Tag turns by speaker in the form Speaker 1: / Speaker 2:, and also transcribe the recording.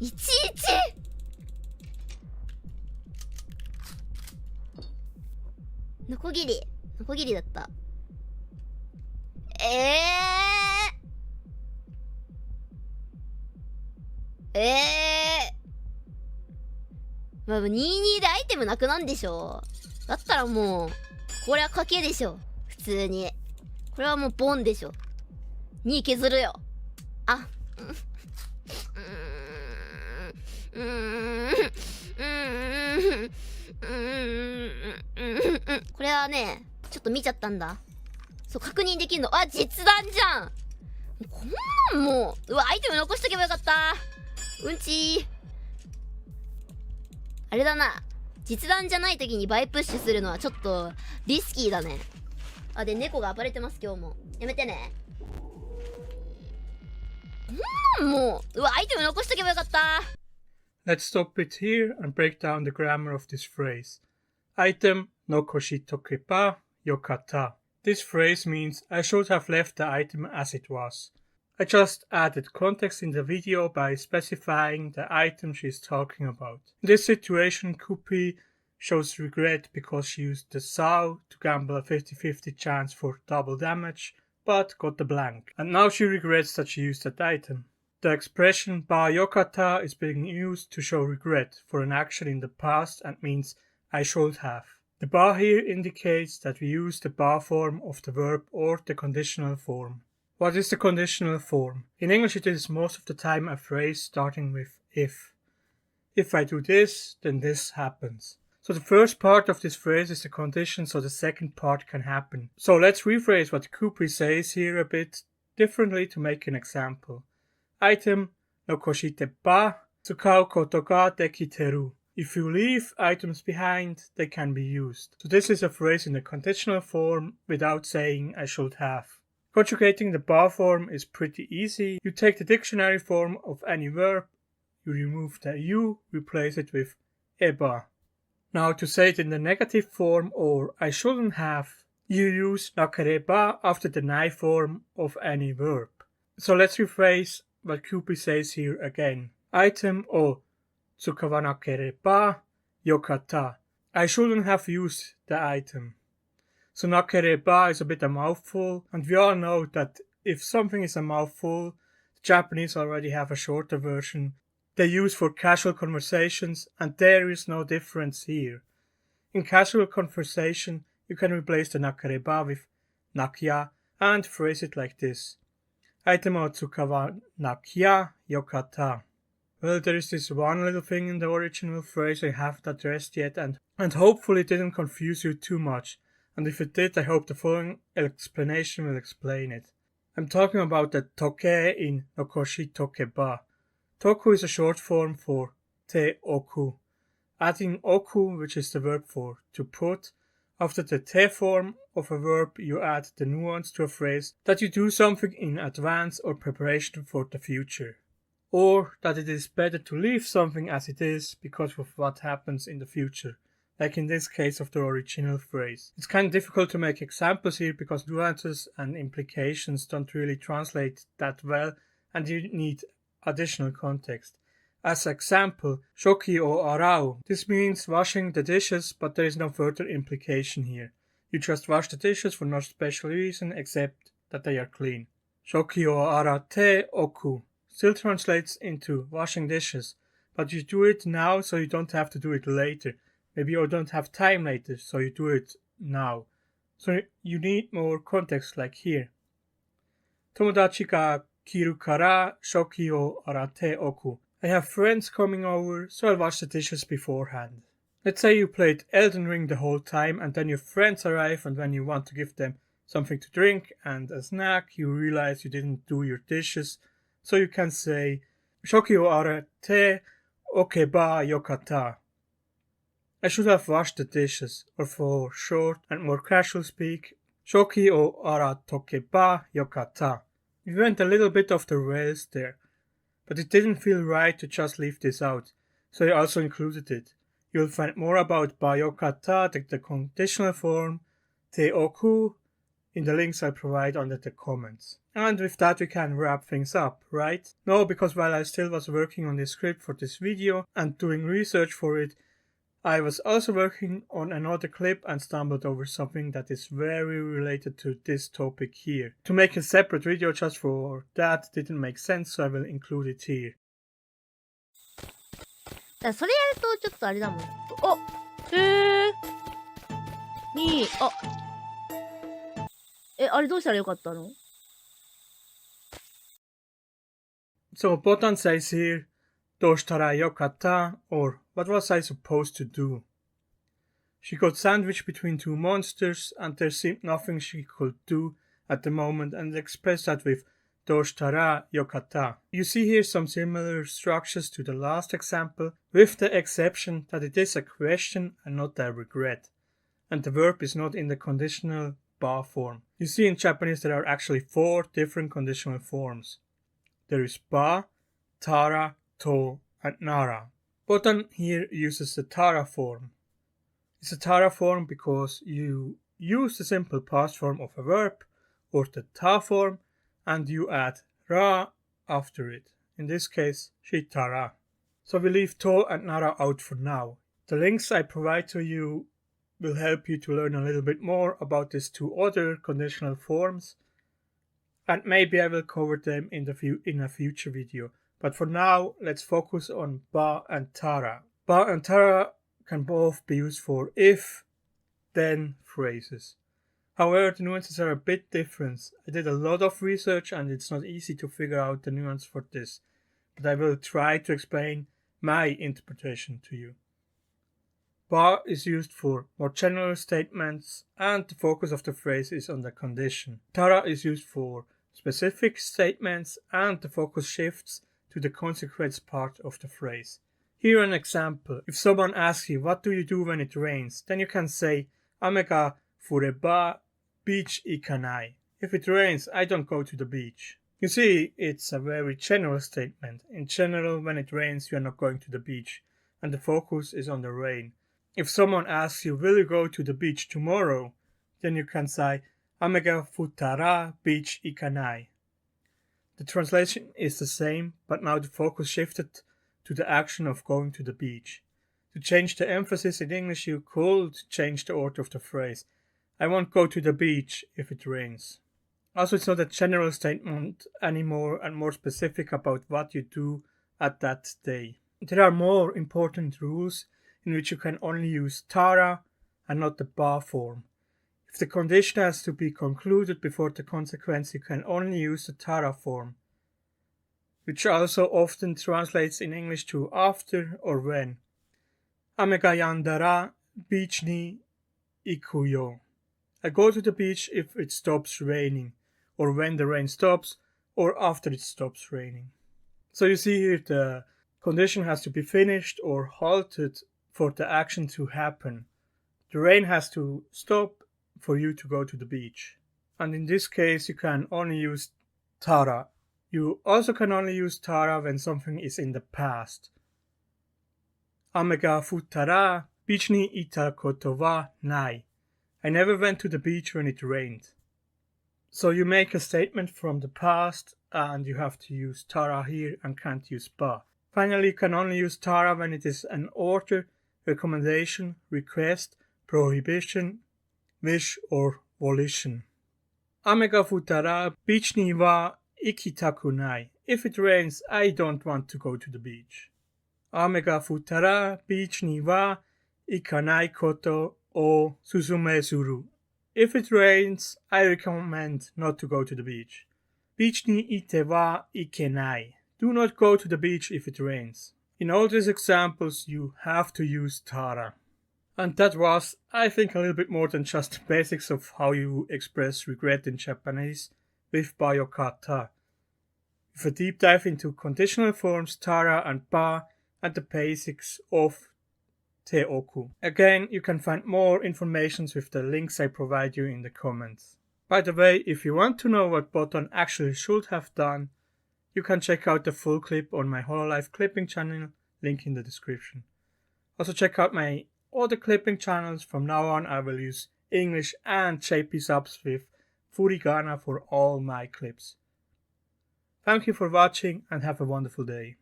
Speaker 1: 11？ノコギリだった。まあ、22でアイテムなくなんでしょ。だったらもうこれは賭けでしょ。普通にこれはもうボンでしょ。2削るよ。あこれはねちょっと見ちゃったんだ。そう確認できるの。あ、実弾じゃん。こんなんもう、うわ、アイテム残しとけばよかった。うんちー。あれだな、実弾じゃない時にバイプッシュするのはちょっとリスキーだね。あ、で猫が暴れてます。今日もやめてね。こんなんもう、うわ、アイテム残しとけばよかった。
Speaker 2: Let's stop it here and break down the grammar of this phrase. Item no koshitokeba yokatta. This phrase means I should have left the item as it was. I just added context in the video by specifying the item she is talking about. In this situation, Qpi shows regret because she used the Sao to gamble a 50-50 chance for double damage, but got the blank. And now she regrets that she used that item. The expression ba yokatta is being used to show regret for an action in the past and means I should have. The ba here indicates that we use the ba form of the verb or the conditional form. What is the conditional form? In English it is most of the time a phrase starting with if. If I do this, then this happens. So the first part of this phrase is the condition so the second part can happen. So let's rephrase what Qpi says here a bit differently to make an example. Item no koshite ba tsukau koto ga dekiteru. If you leave items behind, they can be used. So this is a phrase in the conditional form without saying I should have. Conjugating the ba form is pretty easy. You take the dictionary form of any verb, you remove the u, replace it with eba. Now to say it in the negative form or I shouldn't have, you use nakereba after the nai form of any verb. So let's rephrase what Qpi says here again. Item o tsukawa nakereba yokatta. I shouldn't have used the item. So nakereba is a bit a mouthful, and we all know that if something is a mouthful, the Japanese already have a shorter version they use for casual conversations, and there is no difference here. In casual conversation, you can replace the nakereba with nakya and phrase it like this. Item o tsukawa nakya yokatta. Well, there is this one little thing in the original phrase I haven't addressed yet, and hopefully it didn't confuse you too much. And if it did, I hope the following explanation will explain it. I'm talking about the toke in nokoshi tokeba. Toku is a short form for te oku. Adding oku, which is the verb for to put, after the te form of a verb you add the nuance to a phrase that you do something in advance or preparation for the future. Or that it is better to leave something as it is because of what happens in the future. Like in this case of the original phrase. It's kind of difficult to make examples here because nuances and implications don't really translate that well and you need additional context. As example, shoki o arau. This means washing the dishes, but there is no further implication here. You just wash the dishes for no special reason except that they are clean. Shoki o arate oku still translates into washing dishes, but you do it now so you don't have to do it later. Maybe you don't have time later, so you do it now. So you need more context like here. Tomodachi ga kiru kara shoki o arate oku. I have friends coming over, so I'll wash the dishes beforehand. Let's say you played Elden Ring the whole time and then your friends arrive and when you want to give them something to drink and a snack, you realize you didn't do your dishes. So you can say, shoki o arate okeba yokatta. I should have washed the dishes, or for short and more casual speak, shoki o aratokeba yokatta. We went a little bit off the rails there, but it didn't feel right to just leave this out, so I also included it. You'll find more about ba yokatta, the conditional form, te oku, in the links I provide under the comments. And with that we can wrap things up, right? No, because while I still was working on the script for this video and doing research for it, I was also working on another clip and stumbled over something that is very related to this topic here. To make a separate video just for that didn't make sense, so I will include it here.
Speaker 1: それやるとちょっとあれだもん。あ、へえ。に、あ、あれどうしたらよかったの?
Speaker 2: So Botan says here, どうしたらよかった or what was I supposed to do? She got sandwiched between two monsters and there seemed nothing she could do at the moment and expressed that with どうしたらよかった. You see here some similar structures to the last example, with the exception that it is a question and not a regret, and the verb is not in the conditional ba form. You see in Japanese there are actually 4 different conditional forms. There is ba, tara, to, and nara. Botan here uses the tara form. It's a tara form because you use the simple past form of a verb, or the ta form, and you add ra after it, in this case shitara. So we leave to and nara out for now. The links I provide to you will help you to learn a little bit more about these 2 other conditional forms, and maybe I will cover them in a future video. But for now, let's focus on ba and tara. Ba and tara can both be used for if, then phrases. However, the nuances are a bit different. I did a lot of research and it's not easy to figure out the nuance for this, but I will try to explain my interpretation to you. Ba is used for more general statements and the focus of the phrase is on the condition. Tara is used for specific statements and the focus shifts to the consequence part of the phrase. Here an example. If someone asks you, what do you do when it rains? Then you can say, ame ga fureba beach ikanai. If it rains, I don't go to the beach. You see, it's a very general statement. In general, when it rains, you are not going to the beach, and the focus is on the rain. If someone asks you, will you go to the beach tomorrow? Then you can say, ame ga futara beach ikanai. The translation is the same, but now the focus shifted to the action of going to the beach. To change the emphasis in English, you could change the order of the phrase. I won't go to the beach if it rains. Also, it's not a general statement anymore and more specific about what you do at that day. There are more important rules in which you can only use tara and not the ba form. If the condition has to be concluded before the consequence, you can only use the tara form, which also often translates in English to after or when. Ame ga yandara beach ni ikuyo. I go to the beach if it stops raining, or when the rain stops, or after it stops raining. So you see here the condition has to be finished or halted for the action to happen. The rain has to stop for you to go to the beach. And in this case you can only use tara. You also can only use tara when something is in the past. Ame ga futara beach ni ita koto wa nai. I never went to the beach when it rained. So you make a statement from the past and you have to use tara here and can't use ba. Finally, you can only use tara when it is an order, recommendation, request, prohibition, wish or volition. Ame ga futara beach ni wa ikitaku nai. If it rains, I don't want to go to the beach. Ame ga futara beach ni wa ikanai koto o susume suru. If it rains, I recommend not to go to the beach. Beach ni ite wa ikenai. Do not go to the beach if it rains. In all these examples, you have to use tara. And that was, I think, a little bit more than just the basics of how you express regret in Japanese with ba yokatta. With a deep dive into conditional forms, tara and ba, and the basics of teoku. Again, you can find more information with the links I provide you in the comments. By the way, if you want to know what Botan actually should have done, you can check out the full clip on my Hololive clipping channel, link in the description. Also check out my other clipping channels. From now on I will use English and JP subs with furigana for all my clips. Thank you for watching and have a wonderful day.